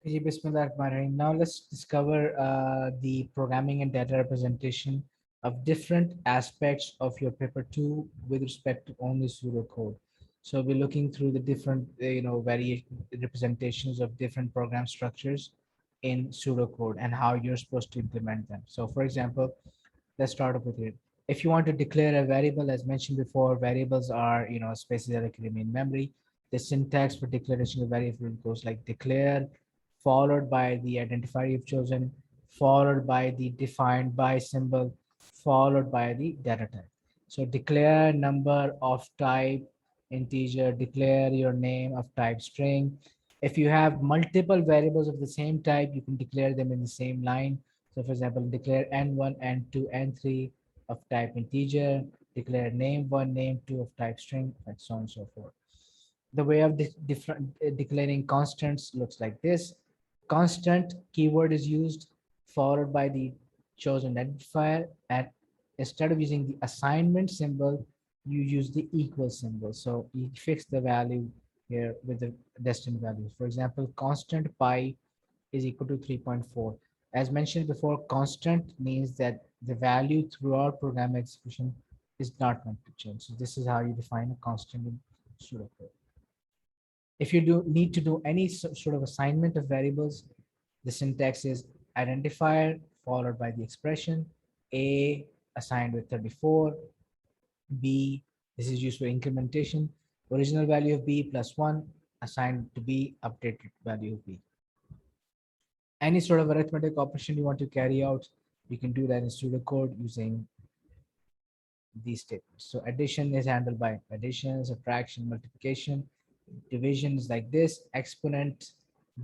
Ji, Bismillahirrahmanirrahim. Now let's discover the programming and data representation of different aspects of your paper two with respect to only pseudocode. So we're looking through the different, various representations of different program structures in pseudocode and how you're supposed to implement them. So for example, let's start off with it. If you want to declare a variable, as mentioned before, variables are, spaces that can remain in memory. The syntax for declaration of variable goes like declare, followed by the identifier you've chosen, followed by the defined by symbol, followed by the data type. So declare number of type integer, declare your name of type string. If you have multiple variables of the same type, you can declare them in the same line. So for example, declare n1, n2, n3 of type integer, declare name1, name2 of type string, and so on and so forth. The way of declaring constants looks like this. Constant keyword is used, followed by the chosen identifier, and instead of using the assignment symbol, you use the equal symbol. So you fix the value here with the destined values. For example, constant pi is equal to 3.4. As mentioned before, constant means that the value throughout program execution is not going to change. So this is how you define a constant in pseudocode. If you do need to do any sort of assignment of variables, the syntax is identifier followed by the expression. A assigned with 34, B, this is used for incrementation, original value of B plus 1 assigned to B, updated value of B. Any sort of arithmetic operation you want to carry out, you can do that in pseudocode using these statements. So addition is handled by addition, subtraction, multiplication. Division is like this. Exponent,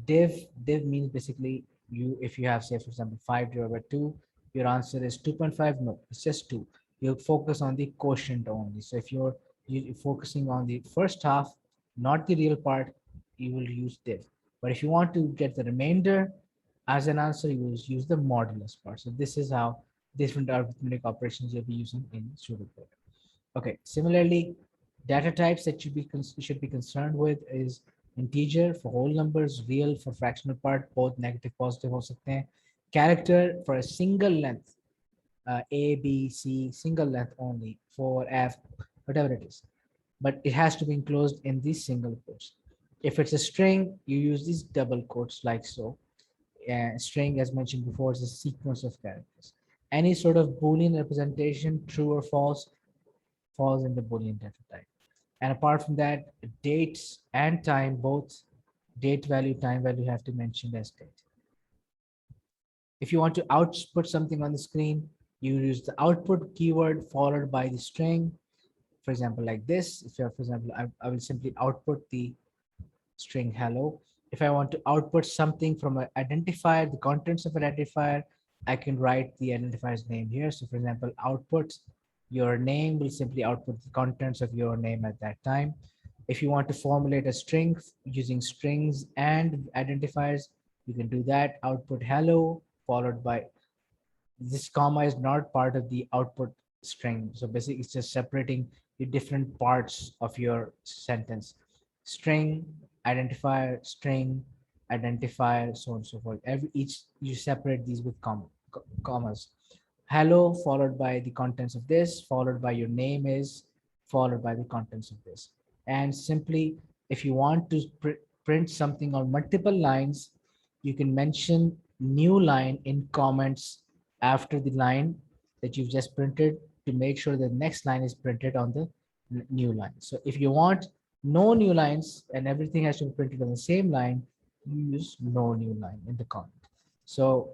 div means basically you, if you have, say for example, 5 divided by 2, your answer is 2.5. No, it's just 2. You focus on the quotient only. So if you're focusing on the first half, not the real part, you will use div. But if you want to get the remainder as an answer, you will use the modulus part. So this is how different arithmetic operations you'll be using in pseudocode. Okay, similarly, data types that should be concerned with is integer for whole numbers, real for fractional part, both negative, positive ho sakte hain. Character for a single length, A, B, C, single length only, for F, whatever it is. But it has to be enclosed in these single quotes. If it's a string, you use these double quotes like so. String, as mentioned before, is a sequence of characters. Any sort of Boolean representation, true or false, falls in the Boolean data type. And apart from that, dates and time, both date value, time value have to mention as date. If you want to output something on the screen, you use the output keyword followed by the string. For example, like this, if you have, for example, I will simply output the string hello. If I want to output something from an identifier, the contents of an identifier, I can write the identifier's name here. So for example, output your name will simply output the contents of your name at that time. If you want to formulate a string using strings and identifiers, you can do that. Output hello followed by this comma is not part of the output string. So basically it's just separating the different parts of your sentence. String, identifier, string, identifier, so on and so forth. Each you separate these with commas. Hello followed by the contents of this, followed by your name is, followed by the contents of this. And simply, if you want to print something on multiple lines, you can mention new line in comments after the line that you've just printed to make sure the next line is printed on the new line. So if you want no new lines and everything has to be printed on the same line, you use no new line in the comment. So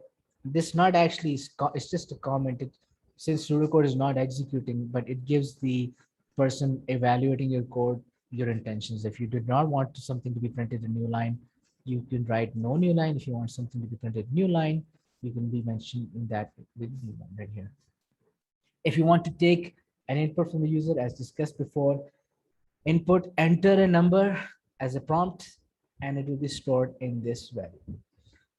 this not actually is, it's just a comment. Since pseudocode is not executing, but it gives the person evaluating your code your intentions. If you did not want something to be printed a new line, you can write no new line. If you want something to be printed new line, you can be mentioned in that with new line right here. If you want to take an input from the user, as discussed before, input enter a number as a prompt, and it will be stored in this value.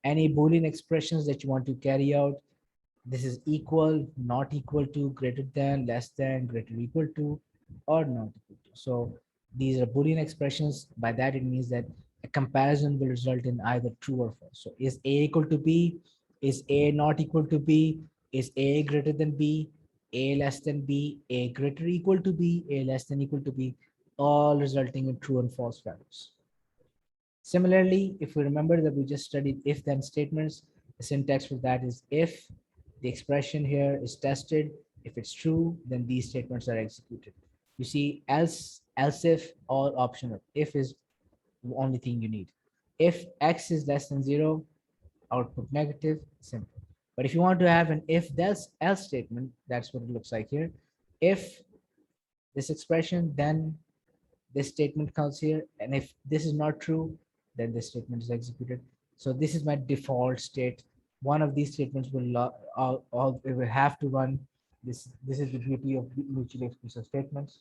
Any Boolean expressions that you want to carry out, this is equal, not equal to, greater than, less than, greater equal to, or not equal to. So these are Boolean expressions. By that, it means that a comparison will result in either true or false. So is A equal to B? Is A not equal to B? Is A greater than B? A less than B? A greater equal to B? A less than equal to B? All resulting in true and false values. Similarly, if we remember that we just studied if then statements, the syntax for that is if the expression here is tested, if it's true, then these statements are executed. You see, else if, all optional. If is the only thing you need. If x is less than 0, output negative, simple. But if you want to have an if else statement, that's what it looks like here. If this expression, then this statement comes here, and if this is not true, then this statement is executed. So this is my default state. One of these statements will it will have to run. This is the beauty of mutually exclusive statements.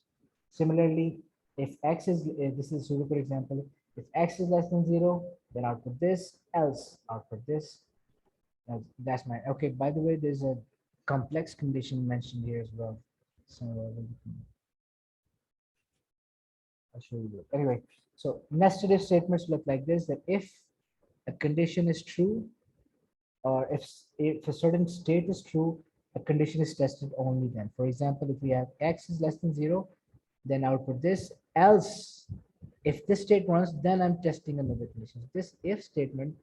Similarly, if x is this is a super example. If x is less than 0, then output this, else output this. That's my okay. By the way, there's a complex condition mentioned here as well. So I'll show you. Anyway, so nested if statements look like this, that if a condition is true, or if a certain state is true, a condition is tested only then. For example, if we have x is less than 0, then output this, else if this state runs, then I'm testing another condition. This if statement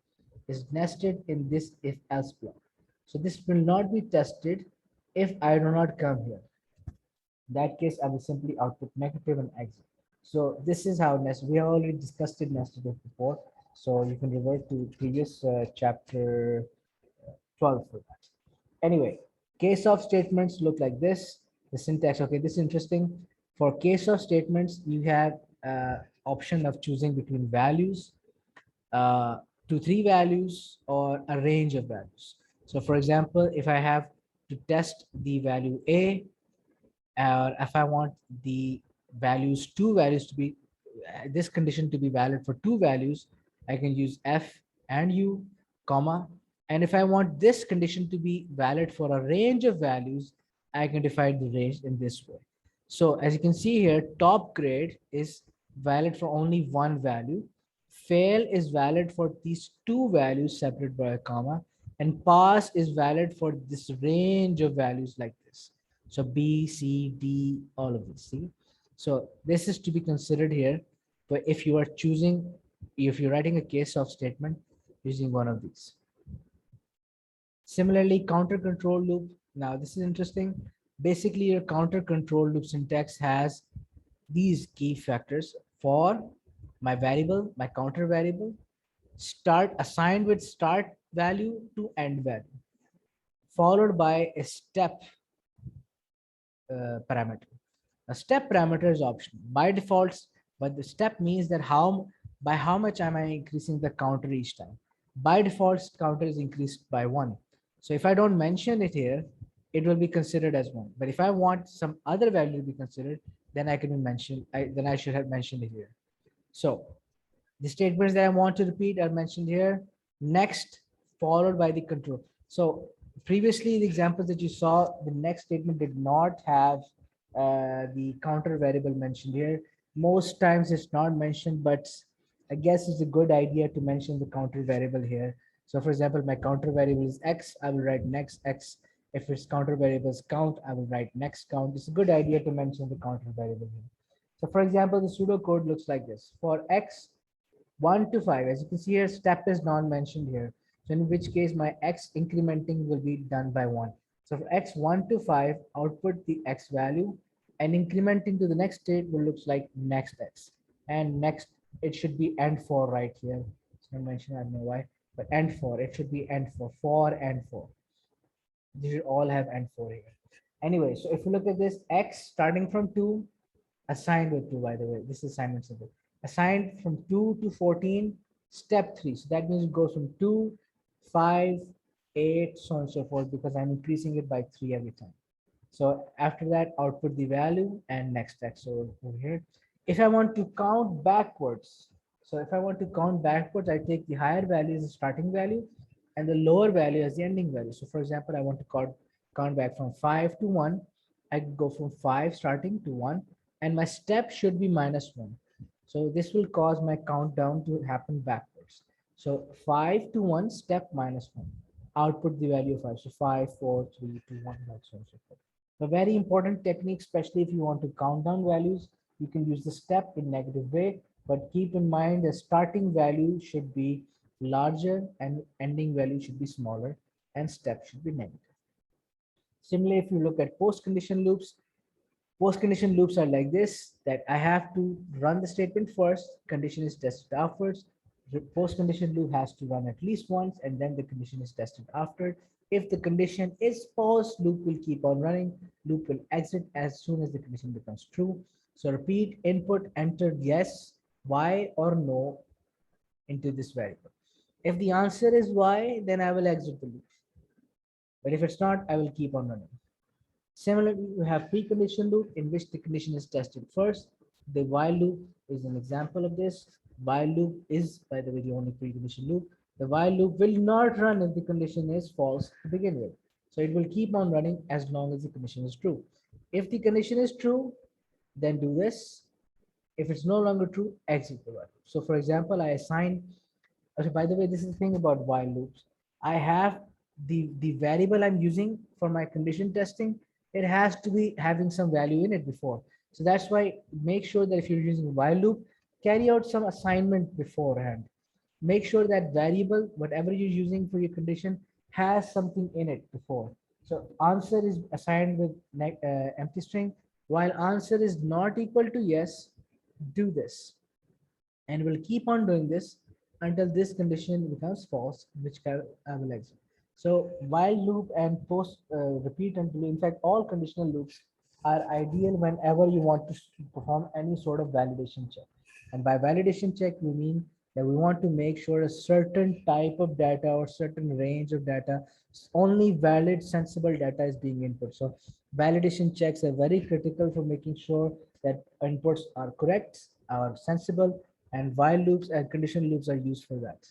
is nested in this if else block. So this will not be tested if I do not come here. In that case, I will simply output negative and exit. So this is how nested. We have already discussed it nested if before. So you can revert to previous chapter 12 for that. Anyway, case of statements look like this. The syntax, okay, this is interesting. For case of statements, you have option of choosing between values, uh, to 3 values, or a range of values. So for example, if I have to test the value A, or if I want the two values to be, this condition to be valid for 2 values, I can use F and U, comma. And if I want this condition to be valid for a range of values, I can define the range in this way. So as you can see here, top grade is valid for only one value. Fail is valid for these 2 values separated by a comma, and pass is valid for this range of values like this. So B, C, D, all of this. See, so this is to be considered here. But if you are choosing, if you're writing a case of statement using one of these. Similarly, counter control loop. Now this is interesting. Basically, your counter control loop syntax has these key factors. For my variable, my counter variable, start assigned with start value to end value, followed by a step parameter. A step parameter is optional by default, but the step means that by how much am I increasing the counter each time. By default, counter is increased by 1. So if I don't mention it here, it will be considered as 1. But if I want some other value to be considered, then I can mention. Then I should have mentioned it here. So the statements that I want to repeat are mentioned here. Next, followed by the control. So previously, the examples that you saw, the next statement did not have the counter variable mentioned here. Most times it's not mentioned, but I guess it's a good idea to mention the counter variable here. So for example, my counter variable is x, I will write next x. If its counter variable is count, I will write next count. It's a good idea to mention the counter variable here. So for example, the pseudocode looks like this. For x, 1 to 5, as you can see here, step is not mentioned here. So in which case my x incrementing will be done by 1. So for x 1 to 5, output the x value, and incrementing to the next state will looks like next x. And next, it should be end 4 right here. It's not mentioned, I don't know why, but end 4, it should be end 4 and 4. They should all have end 4 here. Anyway, so if you look at this, x starting from 2, assigned with 2, by the way, this is assignment simple. Assigned from 2 to 14, step 3. So that means it goes from 2, 5, 8, so on and so forth, because I'm increasing it by 3 every time. So after that, output the value and next x. So over here, if I want to count backwards, so if I want to count backwards, I take the higher value as the starting value and the lower value as the ending value. So for example, I want to count back from 5 to 1. I go from 5 starting to 1, and my step should be -1. So this will cause my countdown to happen backwards. So 5 to 1, step minus 1. Output the value of 5. So 5, 4, 3, 2, 1, like so and so forth. A very important technique, especially if you want to count down values, you can use the step in negative way, but keep in mind the starting value should be larger and ending value should be smaller and step should be negative. Similarly, if you look at post-condition loops, post-condition loops are like this, that I have to run the statement first, condition is tested afterwards. The post-condition loop has to run at least once, and then the condition is tested after. If the condition is false, loop will keep on running. Loop will exit as soon as the condition becomes true. So repeat input, enter yes, y, or no into this variable. If the answer is y, then I will exit the loop. But if it's not, I will keep on running. Similarly, you have precondition loop in which the condition is tested first. The while loop is an example of this. While loop is, by the way, the only precondition loop. The while loop will not run if the condition is false to begin with. So it will keep on running as long as the condition is true. If the condition is true, then do this. If it's no longer true, exit the while loop. So for example, I assign, okay, by the way, this is the thing about while loops. I have the variable I'm using for my condition testing, it has to be having some value in it before. So that's why make sure that if you're using a while loop, carry out some assignment beforehand. Make sure that variable, whatever you're using for your condition, has something in it before. So answer is assigned with empty string. While answer is not equal to yes, do this, and we'll keep on doing this until this condition becomes false, which I will exit. So while loop and post repeat until, in fact, all conditional loops are ideal whenever you want to perform any sort of validation check. And by validation check, we mean that we want to make sure a certain type of data or certain range of data, only valid, sensible data is being input. So validation checks are very critical for making sure that inputs are correct, are sensible, and while loops and condition loops are used for that.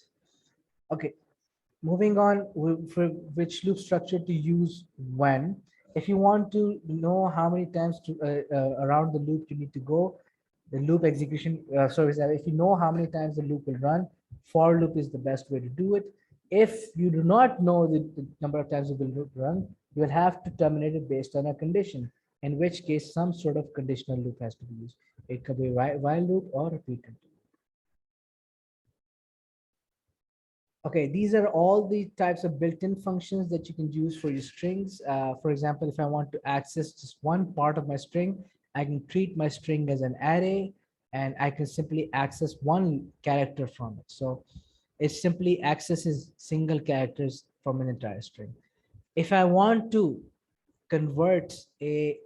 Okay, moving on, for which loop structure to use when. If you want to know how many times to around the loop you need to go, the loop execution service, if you know how many times the loop will run, for loop is the best way to do it. If you do not know the number of times it will run, you will have to terminate it based on a condition, in which case some sort of conditional loop has to be used. It could be while loop or repeat loop. Okay, these are all the types of built-in functions that you can use for your strings. For example, if I want to access just one part of my string, I can treat my string as an array, and I can simply access one character from it. So it simply accesses single characters from an entire string. If I want to convert a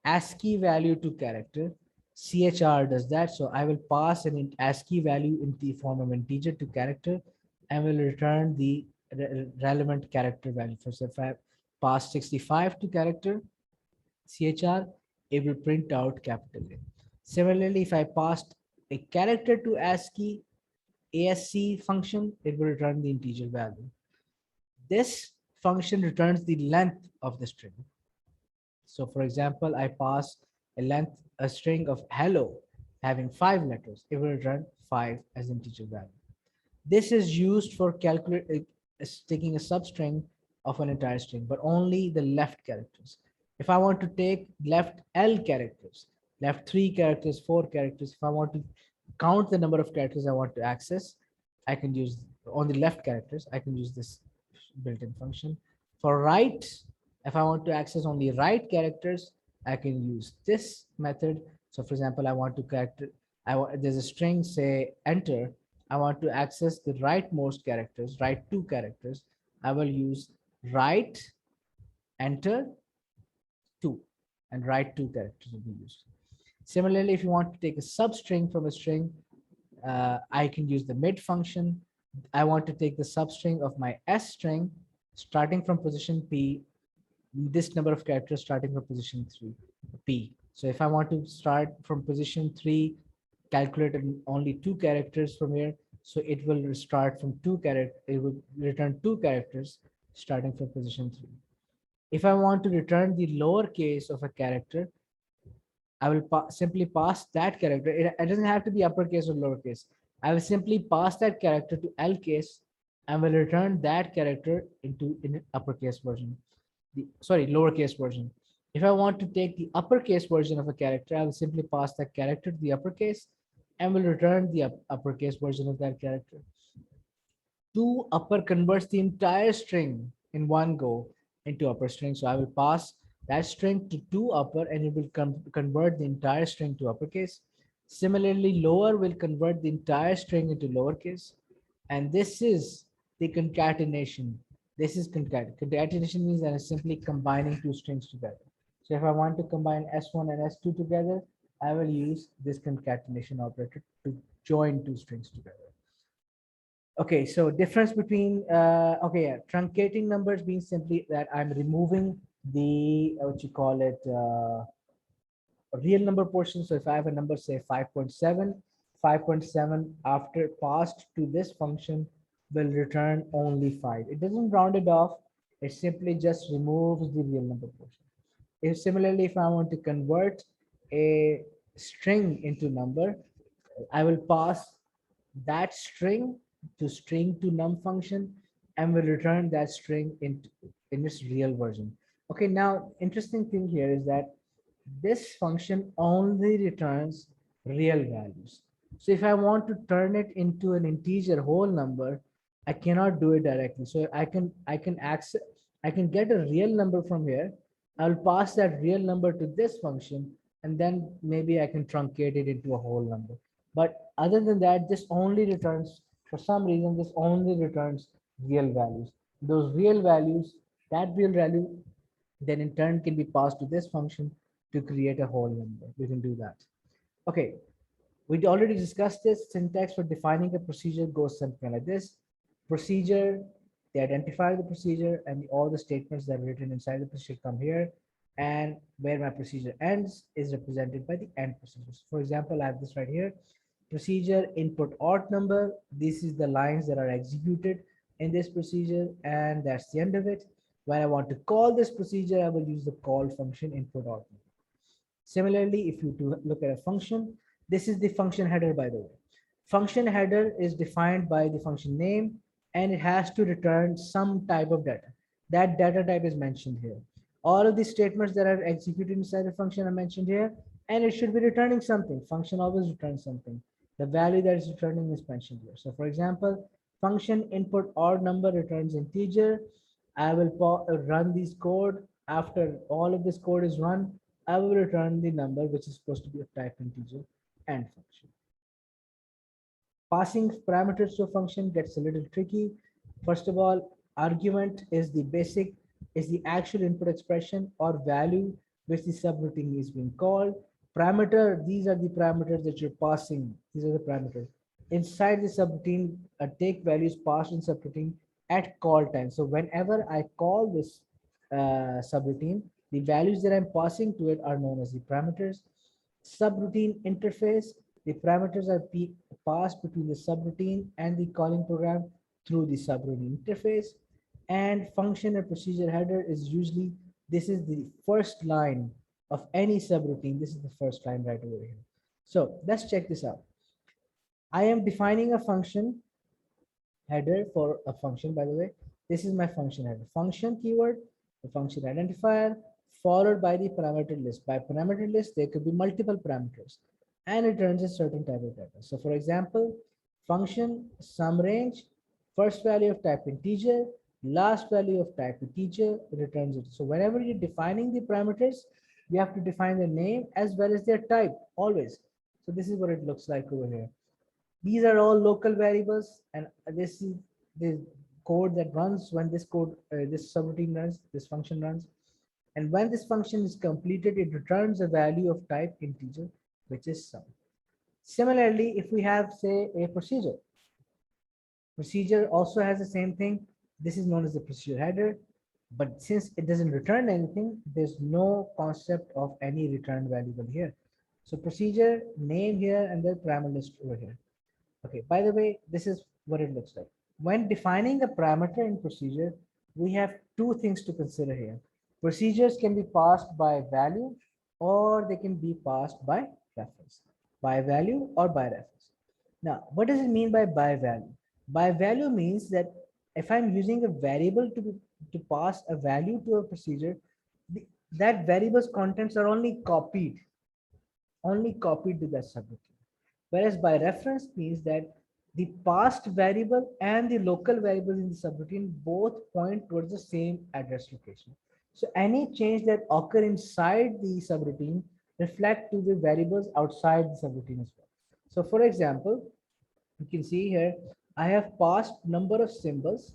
ASCII value to character, CHR does that. So I will pass an ASCII value in the form of integer to character and will return the relevant character value. So if I pass 65 to character, CHR, it will print out capital A. Similarly, if I passed a character to ASCII, ASC function, it will return the integer value. This function returns the length of the string. So for example, I pass a string of hello having 5 letters. It will return 5 as integer value. This is used for taking a substring of an entire string, but only the left characters. If I want to take left L characters, left 3 characters, 4 characters, if I want to count the number of characters I want to access, I can use on the left characters, I can use this built-in function. For right, if I want to access only right characters, I can use this method. So for example, I want to character, there's a string, say enter. I want to access the rightmost characters, right 2 characters. I will use right enter 2, and right 2 characters will be used. Similarly, if you want to take a substring from a string, I can use the mid function. I want to take the substring of my S string starting from position P, this number of characters starting from position 3, P. So if I want to start from position 3, calculate only 2 characters from here, so it will start from 2 characters, it will return 2 characters starting from position 3. If I want to return the lower case of a character, I will simply pass that character. It doesn't have to be uppercase or lowercase. I will simply pass that character to L case and will return that character into in uppercase version. Sorry, lowercase version. If I want to take the uppercase version of a character, I will simply pass that character to the uppercase and will return the uppercase version of that character. To upper converts the entire string in one go into upper string. So I will pass that string to to upper and it will convert the entire string to uppercase. Similarly, lower will convert the entire string into lowercase. And this is the concatenation. This is concatenation means that I'm simply combining two strings together. So if I want to combine S1 and S2 together, I will use this concatenation operator to join two strings together. Okay, so difference between okay, yeah, truncating numbers means simply that I'm removing the what you call it real number portion. So if I have a number say 5.7, 5.7 after passed to this function will return only 5. It doesn't round it off. It simply just removes the real number portion. If similarly, if I want to convert a string into number, I will pass that string to num function and will return that string in its real version. Okay, now interesting thing here is that this function only returns real values. So if I want to turn it into an integer whole number, I cannot do it directly. So I can get a real number from here. I'll pass that real number to this function, and then maybe I can truncate it into a whole number. But other than that, this only returns, for some reason, this only returns real values. Those real values, that real value, then in turn can be passed to this function to create a whole number. We can do that. Okay, we already discussed this. Syntax for defining a procedure goes something like this. Procedure, they identify the procedure and all the statements that are written inside the procedure come here. And where my procedure ends is represented by the end procedures. For example, I have this right here. Procedure input odd number. This is the lines that are executed in this procedure, and that's the end of it. When I want to call this procedure, I will use the call function input odd number. Similarly, if you do look at a function, this is the function header, by the way. Function header is defined by the function name, and it has to return some type of data. That data type is mentioned here. All of the statements that are executed inside the function are mentioned here, and it should be returning something. Function always returns something. The value that is returning is mentioned here. So for example, function input odd number returns integer. I will run this code. After all of this code is run, I will return the number which is supposed to be of type integer and function. Passing parameters to a function gets a little tricky. First of all, argument is the actual input expression or value which the subroutine is being called. Parameter, these are the parameters that you're passing. These are the parameters. Inside the subroutine, a take values passed in subroutine at call time. So whenever I call this subroutine, the values that I'm passing to it are known as the parameters. Subroutine interface, the parameters are passed between the subroutine and the calling program through the subroutine interface. And function and procedure header is usually, this is the first line of any subroutine. This is the first line right over here. So let's check this out. I am defining a function header for a function, by the way. This is my function header. Function keyword, the function identifier, followed by the parameter list. By parameter list, there could be multiple parameters and it returns a certain type of data. So for example, function sum range, first value of type integer, last value of type integer, returns it. So whenever you're defining the parameters, you have to define the name as well as their type always. So this is what it looks like over here. These are all local variables, and this is the code that runs when this this subroutine runs, this function runs. And when this function is completed, it returns a value of type integer, which is sum. Similarly, if we have, say, a procedure also has the same thing. This is known as the procedure header. But since it doesn't return anything, there's no concept of any return variable here. So procedure name here and the parameter list over here. Okay, by the way, this is what it looks like. When defining a parameter in procedure, we have two things to consider here. Procedures can be passed by value or they can be passed by reference, by value or by reference. Now, what does it mean by value? By value means that if I'm using a variable to pass a value to a procedure, that variable's contents are only copied to that subroutine. Whereas by reference means that the past variable and the local variables in the subroutine both point towards the same address location. So any change that occur inside the subroutine reflect to the variables outside the subroutine as well. So for example, you can see here, I have passed number of symbols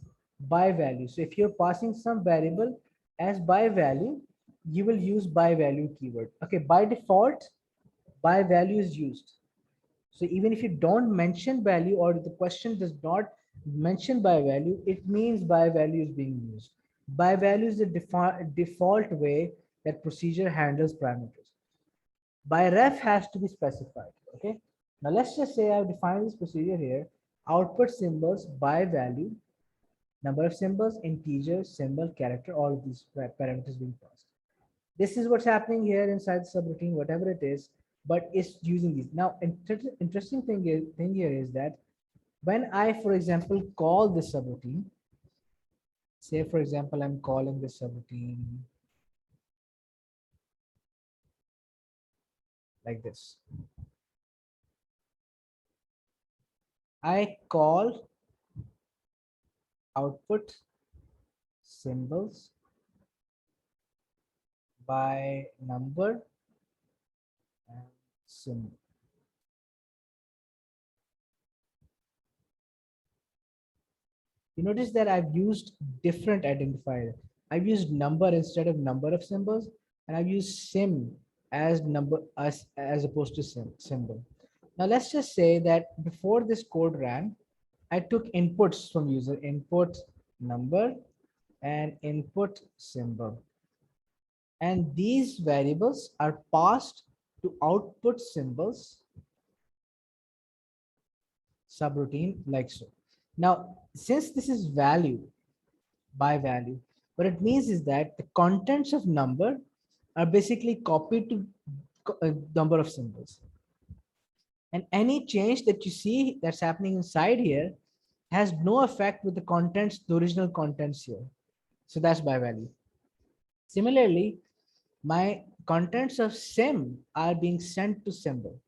by value. So if you're passing some variable as by value, you will use by value keyword. Okay, by default, by value is used. So even if you don't mention value or the question does not mention by value, it means by value is being used. By value is the default way that procedure handles parameters. By ref has to be specified. Okay. Now let's just say I've defined this procedure here. Output symbols by value, number of symbols, integer, symbol, character, all of these parameters being passed. This is what's happening here inside the subroutine, whatever it is, but it's using these. Now, interesting thing here is that when I, for example, call this subroutine, say, for example, I'm calling this subroutine like this. I call output symbols by number and symbol. You notice that I've used different identifier. I've used number instead of number of symbols, and I've used sim as number as opposed to symbol. Now let's just say that before this code ran, I took inputs from user, input number and input symbol. And these variables are passed to output symbols subroutine like so. Now, since this is value by value, what it means is that the contents of number are basically copied to a number of symbols. And any change that you see that's happening inside here has no effect with the contents, the original contents here. So that's by value. Similarly, my contents of sim are being sent to symbol.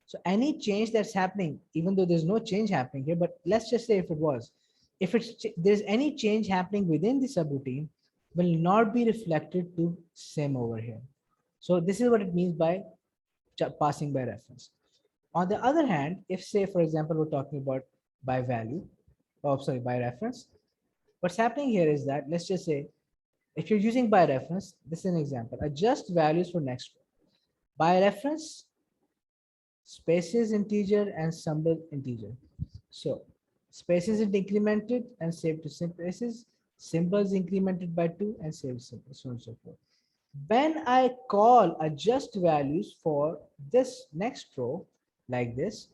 So any change that's happening, even though there's no change happening here, but let's just say if it was, if there's any change happening within the subroutine, will not be reflected to sim over here. So this is what it means by passing by reference. On the other hand, if say, for example, we're talking about by value, oh, sorry, by reference, what's happening here is that, let's just say, if you're using by reference, this is an example, adjust values for next row. By reference, spaces integer and symbol integer. So spaces is incremented and saved to spaces, symbols incremented by 2 and saved symbol, so on and so forth. When I call adjust values for this next row like this,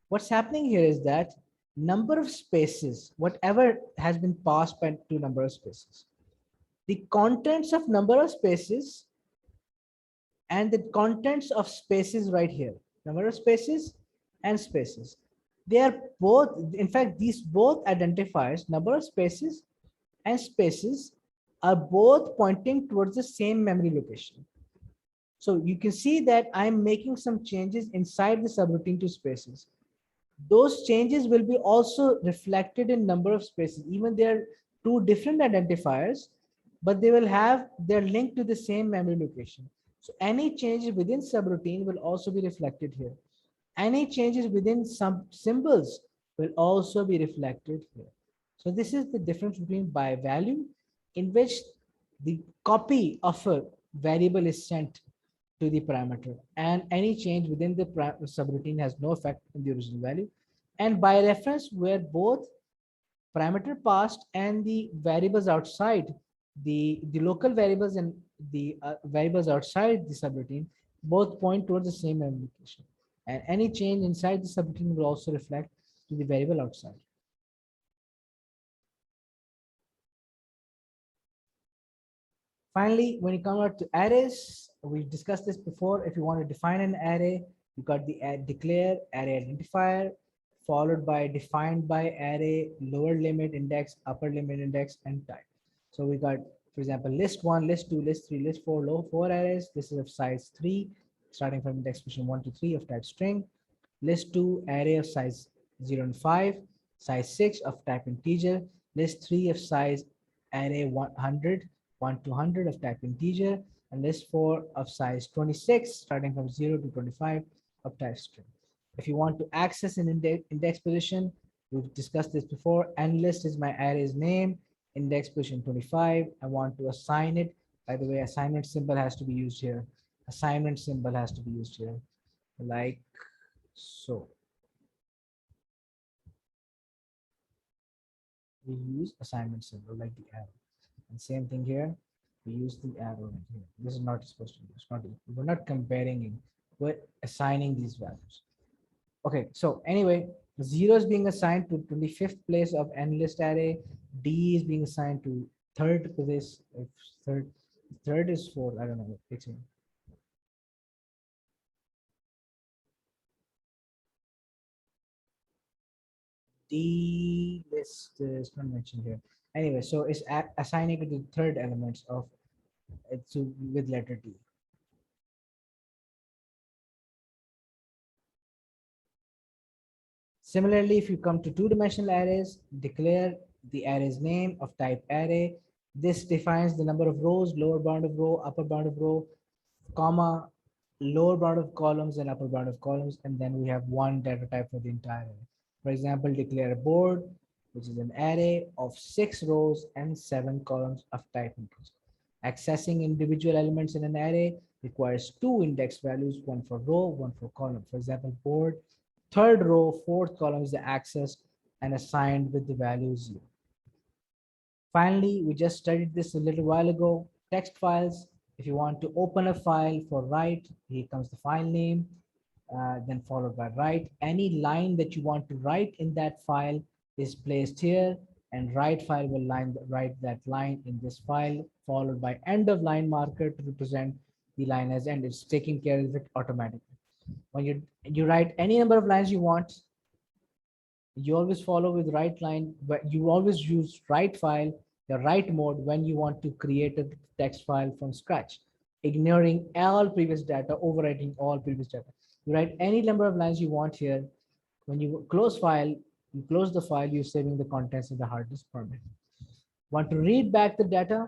what's happening here is that number of spaces, whatever has been passed by two number of spaces, the contents of number of spaces and the contents of spaces right here, number of spaces and spaces, they are both, in fact, these both identifiers, number of spaces and spaces, are both pointing towards the same memory location. So you can see that I'm making some changes inside the subroutine to spaces. Those changes will be also reflected in number of spaces. Even they're two different identifiers, but they will have, they're linked to the same memory location. So any changes within subroutine will also be reflected here. Any changes within some symbols will also be reflected here. So this is the difference between by value, in which the copy of a variable is sent to the parameter, and any change within the subroutine has no effect in the original value. And by reference, where both parameter passed and the variables outside, the local variables and the variables outside the subroutine both point towards the same memory location. And any change inside the subroutine will also reflect to the variable outside. Finally, when you come out to arrays, we discussed this before. If you want to define an array, you got the declare array identifier, followed by defined by array, lower limit index, upper limit index, and type. So we got, for example, list one, list two, list three, list four, low four arrays. This is of size 3, starting from index position 1 to 3 of type string. List 2 array of size 0 and 5, size 6 of type integer, list 3 of size array 100, 1 to 100 of type integer, and list 4 of size 26, starting from 0 to 25 of type string. If you want to access an index position, we've discussed this before. Nlist is my array's name, index position 25. I want to assign it. By the way, assignment symbol has to be used here. Assignment symbol has to be used here, like so. We use assignment symbol like the arrow. And same thing here. We use the arrow right here. This is not supposed to be. It's not. We're not comparing it. We're assigning these values. Okay. So anyway, 0 is being assigned to 25th place of n list array. D is being assigned to third place. If third is 4. I don't know. Fixing. D list is not mentioned here. Anyway, so it's assigning it to the third elements of it to with letter D. Similarly, if you come to two-dimensional arrays, declare the array's name of type array. This defines the number of rows, lower bound of row, upper bound of row, comma, lower bound of columns and upper bound of columns, and then we have one data type for the entire array. For example, declare a board, which is an array of 6 rows and 7 columns of type integer. Accessing individual elements in an array requires 2 index values, one for row, one for column. For example, board, third row, fourth column is the accessed and assigned with the value 0. Finally, we just studied this a little while ago. Text files. If you want to open a file for write, here comes the file name, then followed by write. Any line that you want to write in that file is placed here, and write file will write that line in this file, followed by end of line marker to represent the line as end. It's taking care of it automatically. When you write any number of lines you want, you always follow with write line, but you always use write file, the write mode, when you want to create a text file from scratch, ignoring all previous data, overwriting all previous data. You write any number of lines you want here. When you close file, you close the file, you're saving the contents of the hard disk permanently. Want to read back the data?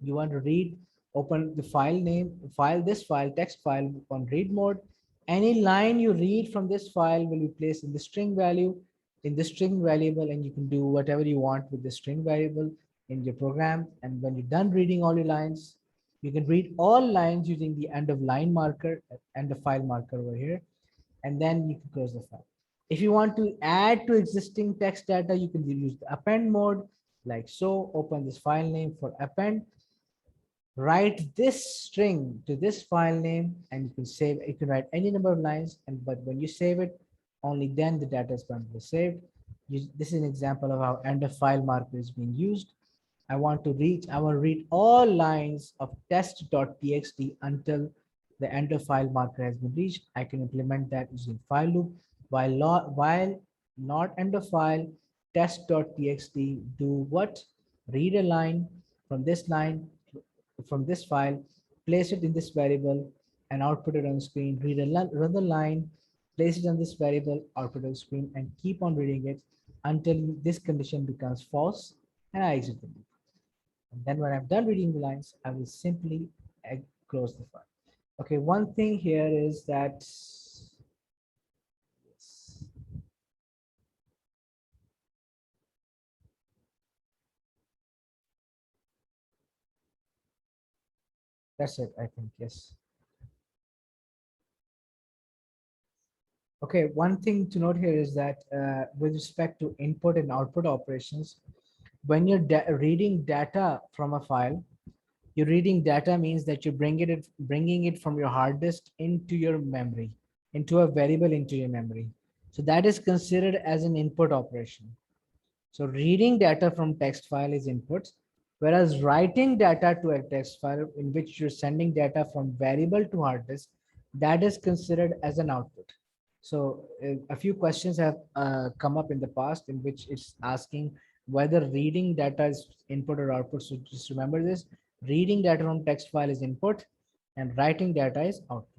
You want to read, open the file name, this file, text file on read mode. Any line you read from this file will be placed in the string value, in the string variable, and you can do whatever you want with the string variable in your program. And when you're done reading all your lines, you can read all lines using the end of line marker, end of file marker over here, and then you can close the file. If you want to add to existing text data, you can use the append mode, like so. Open this file name for append, write this string to this file name, and you can save. You can write any number of lines, but when you save it, only then the data is going to be saved. This is an example of how end of file marker is being used. I want to read all lines of test.txt until the end of file marker has been reached. I can implement that using file loop. While not end of file, test.txt do what? Read a line from this file, place it in this variable, and output it on the screen. Read another line, place it on this variable, output on the screen, and keep on reading it until this condition becomes false, and I exit the loop. And then when I'm done reading the lines, I will simply close the file. Okay, one thing here is that that's it, I think, yes. Okay, one thing to note here is that with respect to input and output operations, when you're reading data from a file, you're reading data means that you're bringing it from your hard disk into your memory, into a variable into your memory. So that is considered as an input operation. So reading data from text file is input. Whereas writing data to a text file in which you're sending data from variable to hard disk, that is considered as an output. So a few questions have come up in the past in which it's asking whether reading data is input or output. So just remember this: reading data from text file is input, and writing data is output.